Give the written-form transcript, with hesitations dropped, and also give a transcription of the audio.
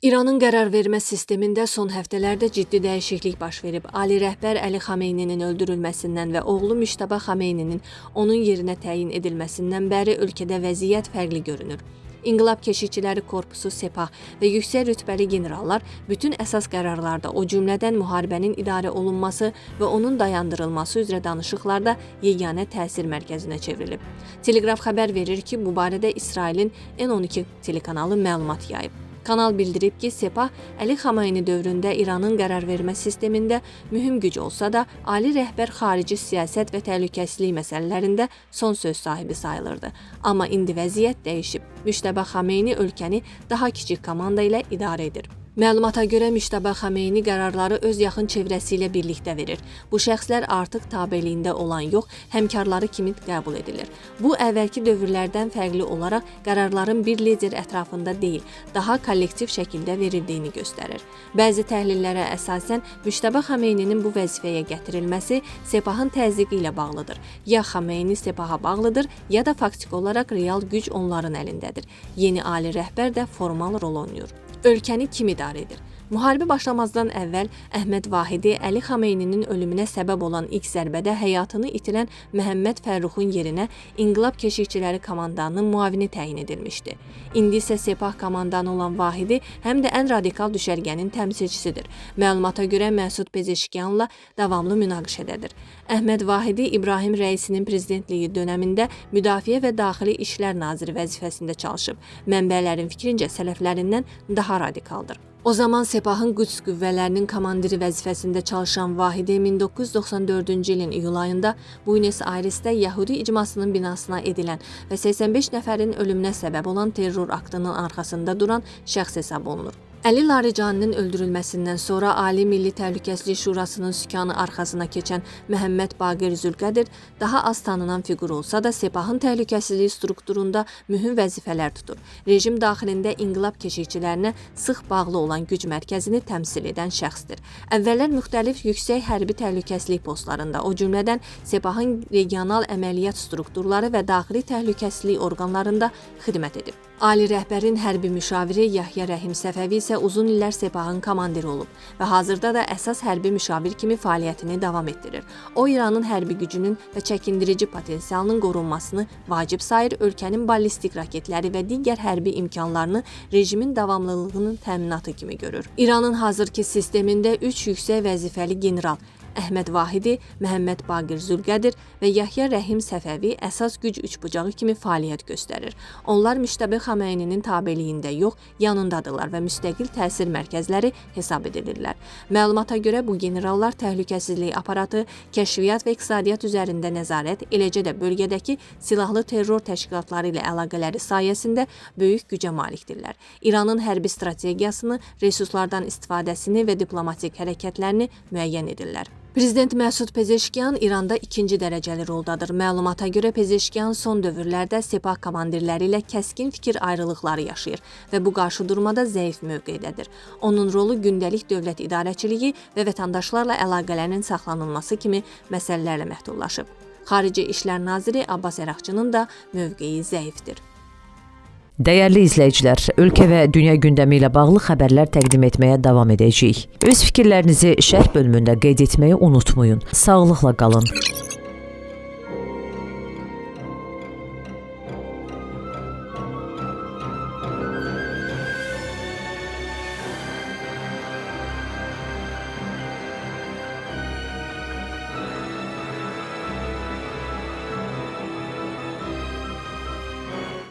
İranın qərar vermə sistemində son həftələrdə ciddi dəyişiklik baş verib. Ali rəhbər Əli Xameyninin öldürülməsindən və oğlu Müştəbə Xameyninin onun yerinə təyin edilməsindən bəri ölkədə vəziyyət fərqli görünür. İnqilab Keşikçiləri Korpusu Sepah və yüksək rütbəli generallar bütün əsas qərarlarda, o cümlədən müharibənin idarə olunması və onun dayandırılması üzrə danışıqlarda yeganə təsir mərkəzinə çevrilib. Teleqraf xəbər verir ki, bu barədə İsrailin N12 telekanalı məlumat yayıb. Kanal bildirib ki, Sepah Əli Xameyni dövründə İranın qərarvermə sistemində mühüm güc olsa da, ali rəhbər xarici siyasət və təhlükəsizlik məsələlərində son söz sahibi sayılırdı. Amma indi vəziyyət dəyişib. Müştəbə Xameyni ölkəni daha kiçik komanda ilə idarə edir. Məlumata görə Müştəbə Xameyni qərarları öz yaxın çevrəsi ilə birlikdə verir. Bu şəxslər artıq tabeliyində olan yox, həmkarları kimi qəbul edilir. Bu, əvvəlki dövrlərdən fərqli olaraq qərarların bir lider ətrafında deyil, daha kollektiv şəkildə verildiyini göstərir. Bəzi təhlillərə əsasən Müştəbə Xameyninin bu vəzifəyə gətirilməsi Sepahın təzyiqi ilə bağlıdır. Ya Xameyni Sepaha bağlıdır, ya da faktik olaraq real güc onların əlindədir. Yeni ali rəhbər də formal rol oynayır. Ölkəni kim idarə edir? Müharibə başlamazdan əvvəl Əhməd Vahidi Əli Xameyninin ölümünə səbəb olan ilk zərbədə həyatını itirən Məhəmməd Fərruxun yerinə İnqilab Keşikçiləri komandanının müavini təyin edilmişdi. İndi isə Sepah komandanı olan Vahidi həm də ən radikal düşərgənin təmsilçisidir. Məlumata görə Məsud Pezeşkiyanla davamlı münaqişədədir. Əhməd Vahidi İbrahim Rəisinin prezidentliyi dönəmində Müdafiə və Daxili İşlər Naziri vəzifəsində çalışıb. Mənbələrin fikrincə sələflərindən daha radikaldır. O zaman Sepahın Qüds qüvvələrinin komandiri vəzifəsində çalışan Vahidi 1994-cü ilin iyul ayında Buenos Airesdə Yəhudi icmasının binasına edilən və 85 nəfərin ölümünə səbəb olan terror aktının arxasında duran şəxs hesab olunur. Əli Laricaninin öldürülməsindən sonra Ali Milli Təhlükəsizlik Şurasının sükanı arxasına keçən Məhəmməd Baqir Zülqədir daha az tanınan fiqur olsa da Sepahın təhlükəsizlik strukturunda mühüm vəzifələr tutur. Rejim daxilində inqilab keşikçilərinə sıx bağlı olan güc mərkəzini təmsil edən şəxsdir. Əvvəllər müxtəlif yüksək hərbi təhlükəsizlik postlarında, o cümlədən Sepahın regional əməliyyat strukturları və daxili təhlükəsizlik orqanlarında xidmət edib. Ali rəhbərin hərbi müşaviri Yahya Rəhim Səfəvi isə uzun illər Sepahın komandiri olub və hazırda da əsas hərbi müşavir kimi fəaliyyətini davam etdirir. O, İranın hərbi gücünün və çəkindirici potensialının qorunmasını vacib sayır, ölkənin ballistik raketləri və digər hərbi imkanlarını rejimin davamlılığının təminatı kimi görür. İranın hazırki sistemində 3 yüksək vəzifəli general Əhməd Vahidi, Məhəmməd Baqir Zülqədir və Yahya Rəhim Səfəvi əsas güc üçbucağı kimi fəaliyyət göstərir. Onlar Müştəbə Xameyninin tabeliyində yox, yanındadırlar və müstəqil təsir mərkəzləri hesab edilirlər. Məlumata görə bu generallar təhlükəsizlik aparatı, kəşfiyyat və iqtisadiyyat üzərində nəzarət, eləcə də bölgədəki silahlı terror təşkilatları ilə əlaqələri sayəsində böyük gücə malikdirlər. İranın hərbi strategiyasını, resurslardan istifadəsini və diplomatik hərəkətlərini müəyyən edirlər. Prezident Məsud Pezeşkiyan İranda ikinci dərəcəli roldadır. Məlumata görə Pezeşkiyan son dövrlərdə Sepah komandirləri ilə kəskin fikir ayrılıqları yaşayır və bu qarşıdurmada zəif mövqeydədir. Onun rolu gündəlik dövlət idarəçiliyi və vətəndaşlarla əlaqələrin saxlanılması kimi məsələlərlə məhdudlaşıb. Xarici İşlər Naziri Abbas Əraqçının da mövqeyi zəifdir. Dəyərli izləyicilər, ölkə və dünya gündəmi ilə bağlı xəbərlər təqdim etməyə davam edəcəyik. Öz fikirlərinizi şərh bölümündə qeyd etməyi unutmayın. Sağlıqla qalın.